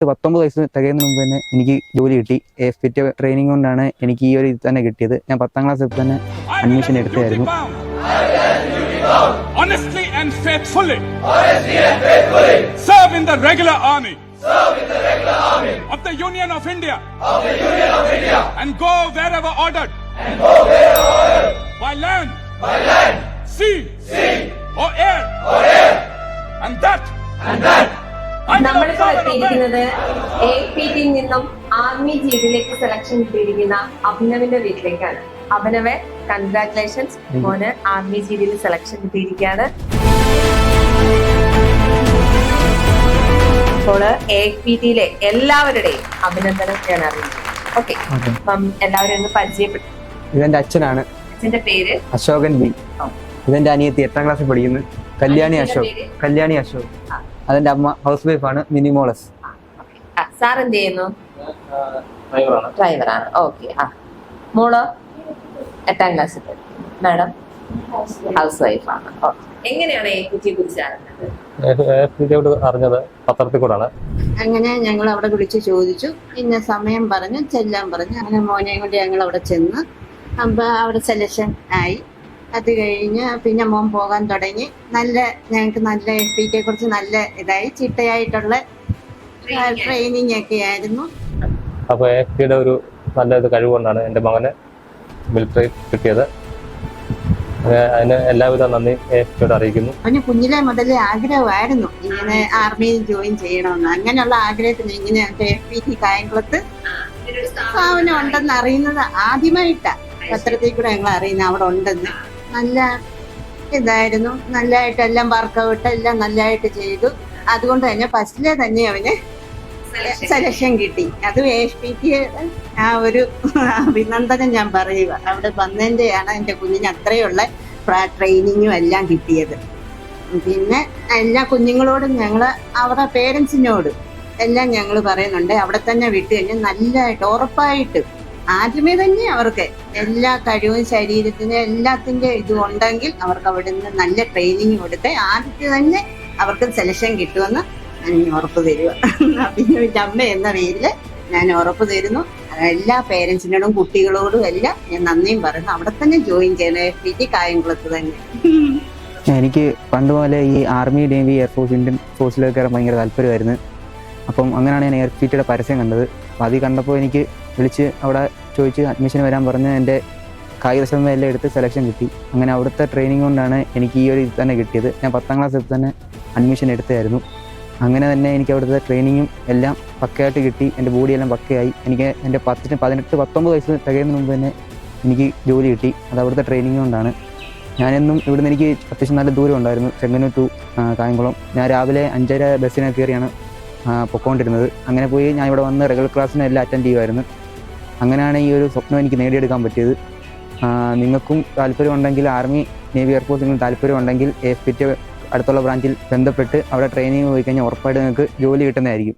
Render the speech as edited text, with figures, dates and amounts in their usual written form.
19 വയസ്സ് തികയുന്നതിന് മുമ്പ് തന്നെ എനിക്ക് ജോലി കിട്ടി. AFPT ട്രെയിനിങ് കൊണ്ടാണ് എനിക്ക് ഈ ഒരു ഇത് തന്നെ കിട്ടിയത്. ഞാൻ 10ാം ക്ലാസ്സിൽ തന്നെ അഡ്മിഷൻ എടുത്തായിരുന്നു. Honestly and faithfully serve in the regular army of the Union of India and go wherever ordered by land, sea or air and that നമ്മളിപ്പോൾ എത്തിയിരിക്കുന്നത് AFPT നിന്നും ആർമി ജീഡിലേക്ക് സെലക്ഷൻ കിട്ടിയിരിക്കുന്ന അഭിനവിന്റെ വീട്ടിലേക്കാണ്. അഭിനവെ, കൺഗ്രാറ്റുലേഷൻസ്, മോന് ആർമി ജീഡിയിൽ സെലക്ഷൻ കിട്ടിയിരിക്കുകയാണ്. അപ്പോൾ AFPTയിലെ എല്ലാവരുടെയും അഭിനന്ദനം ഞാൻ അറിയിക്കും. ഓക്കെ, അപ്പം എല്ലാവരും ഒന്ന് പരിചയപ്പെട്ടു. ഇതെന്റെ അച്ഛനാണ്. അച്ഛന്റെ പേര് അശോകൻ ബി. ഇതെന്റെ അനിയത്തി 8ാം ക്ലാസ്സിൽ പഠിക്കുന്നു, കല്യാണി അശോക്. അതെന്റെ അമ്മ ഹൗസ് വൈഫാണ്, മിനിമോളസ്. സാർ എന്ത് ചെയ്യുന്നു? ഡ്രൈവറാണ്. ഓക്കെ. മോളോ 8ാം ക്ലാസ്സിൽ, മാഡം ഹൗസ് വൈഫാണ്. എങ്ങനെയാണ് AFPTയെ കുറിച്ച് അറിഞ്ഞത്? പത്രത്തിൽ കൂടാണ്. അങ്ങനെ ഞങ്ങൾ അവിടെ വിളിച്ച് ചോദിച്ചു, ഇന്ന സമയം പറഞ്ഞു, ചെല്ലാൻ പറഞ്ഞു. അങ്ങനെ മോനെയും കൊണ്ട് ഞങ്ങൾ അവിടെ ചെന്ന് അപ്പൊ അവിടെ സെലക്ഷൻ ആയി. അത് കഴിഞ്ഞ് പിന്നെ മോൻ പോകാൻ തുടങ്ങി. ഞങ്ങൾക്ക് നല്ല AFPTയെ കുറിച്ച് നല്ല ഇതായി, ചിട്ടയായിട്ടുള്ള ട്രെയിനിങ് ഒക്കെ ആയിരുന്നു. അപ്പൊ AFPTയുടെ ഒരു നല്ല കഴിവുകൊണ്ടാണ് എൻ്റെ മകന് മിലിറ്ററി കിട്ടിയത്. അതിന് എല്ലാവിധ നന്ദി AFPTയോട് അറിയിക്കുന്നു. അവന് കുഞ്ഞിലെ മുതലേ ആഗ്രഹമായിരുന്നു ഇങ്ങനെ ആർമിയിൽ ജോയിൻ ചെയ്യണമെന്ന്. അങ്ങനെയുള്ള ആഗ്രഹത്തിന് ഇങ്ങനെ AFPT കായംകുളത്ത് സ്ഥാപനം ഉണ്ടെന്ന് അറിയുന്നത് ആദ്യമായിട്ടാ പത്രത്തിൽ കൂടെ ഞങ്ങൾ അറിയുന്നത് അവിടെ ഉണ്ടെന്ന്. നല്ല ഇതായിരുന്നു, നല്ലതായിട്ട് എല്ലാം വർക്കൗട്ട് എല്ലാം നല്ലതായിട്ട് ചെയ്തു. അതുകൊണ്ട് തന്നെ ഫസ്റ്റിലെ തന്നെ അവന് സെലക്ഷൻ കിട്ടി. അത് AFPT ആ ഒരു അഭിനന്ദനം ഞാൻ പറയുക. അവിടെ വന്നതിൻ്റെയാണ് എൻ്റെ കുഞ്ഞിന് അത്രയുള്ള ട്രെയിനിങ്ങും എല്ലാം കിട്ടിയത്. പിന്നെ എല്ലാ കുഞ്ഞുങ്ങളോടും ഞങ്ങൾ അവരുടെ പേരൻസിനോട് എല്ലാം ഞങ്ങൾ പറയുന്നുണ്ട്, അവിടെ തന്നെ വിട്ട് കഴിഞ്ഞാൽ നല്ലതായിട്ട് ഉറപ്പായിട്ട് ആദ്യമേ തന്നെ അവർക്ക് എല്ലാ കഴിവും ശരീരത്തിന് എല്ലാത്തിൻ്റെ ഇതും ഉണ്ടെങ്കിൽ അവർക്ക് അവിടെ നിന്ന് നല്ല ട്രെയിനിങ് കൊടുത്ത് ആദ്യത്തെ തന്നെ അവർക്ക് സെലക്ഷൻ കിട്ടുമെന്ന് ഞാൻ ഉറപ്പ് തരുക. പിന്നെ അമ്മ എന്ന പേരിൽ ഞാൻ ഉറപ്പ് തരുന്നു. എല്ലാ പേരൻസിനോടും കുട്ടികളോടും എല്ലാം ഞാൻ നന്ദിയും പറയുന്നു. അവിടെ തന്നെ ജോയിൻ ചെയ്യണം, AFPT കായംകുളത്ത് തന്നെ. എനിക്ക് പണ്ട് പോലെ ഈ ആർമി, നേവി, എയർഫോഴ്സ്, ഇന്ത്യൻ ഫോഴ്സിലൊക്കെ കയറാൻ ഭയങ്കര താല്പര്യമായിരുന്നു. അപ്പം അങ്ങനെയാണ് ഞാൻ AFPTയുടെ പരസ്യം കണ്ടത്. അപ്പം അത് കണ്ടപ്പോൾ എനിക്ക് വിളിച്ച് അവിടെ ചോദിച്ച് അഡ്മിഷൻ വരാൻ പറഞ്ഞ് എൻ്റെ കായികശ്രമം എല്ലാം എടുത്ത് സെലക്ഷൻ കിട്ടി. അങ്ങനെ അവിടുത്തെ ട്രെയിനിങ് കൊണ്ടാണ് എനിക്ക് ഈ ഒരു ഇത് തന്നെ കിട്ടിയത്. ഞാൻ 10ാം ക്ലാസ്സിൽ തന്നെ അഡ്മിഷൻ എടുത്തായിരുന്നു. അങ്ങനെ തന്നെ എനിക്ക് അവിടുത്തെ ട്രെയിനിങ്ങും എല്ലാം പക്കയായിട്ട് കിട്ടി. എൻ്റെ ബോഡിയെല്ലാം പക്കയായി. എനിക്ക് എൻ്റെ 19 വയസ്സ് തികയുന്നതിന് മുമ്പ് തന്നെ എനിക്ക് ജോലി കിട്ടി. അത് അവിടുത്തെ ട്രെയിനിങ് കൊണ്ടാണ്. ഞാനെന്നും ഇവിടുന്ന് എനിക്ക് അത്യാവശ്യം നല്ല ദൂരം ഉണ്ടായിരുന്നു, ചെങ്ങന്നൂർ ടു കായംകുളം. ഞാൻ രാവിലെ 5:30 ബസ്സിനെ കയറിയാണ് പൊയ്ക്കൊണ്ടിരുന്നത്. അങ്ങനെ പോയി ഞാൻ ഇവിടെ വന്ന് റെഗുലർ ക്ലാസ്സിനെ എല്ലാം അറ്റൻഡ് ചെയ്യുമായിരുന്നു. അങ്ങനെയാണ് ഈ ഒരു സ്വപ്നം എനിക്ക് നേടിയെടുക്കാൻ പറ്റിയത്. നിങ്ങൾക്കും താല്പര്യമുണ്ടെങ്കിൽ, ആർമി, നേവി, എയർഫോഴ്സ് നിങ്ങൾക്ക് താല്പര്യമുണ്ടെങ്കിൽ AFPT അടുത്തുള്ള ബ്രാഞ്ചിൽ ബന്ധപ്പെട്ട് അവിടെ ട്രെയിനിങ് പോയി കഴിഞ്ഞാൽ ഉറപ്പായിട്ട് നിങ്ങൾക്ക് ജോലി കിട്ടുന്നതായിരിക്കും.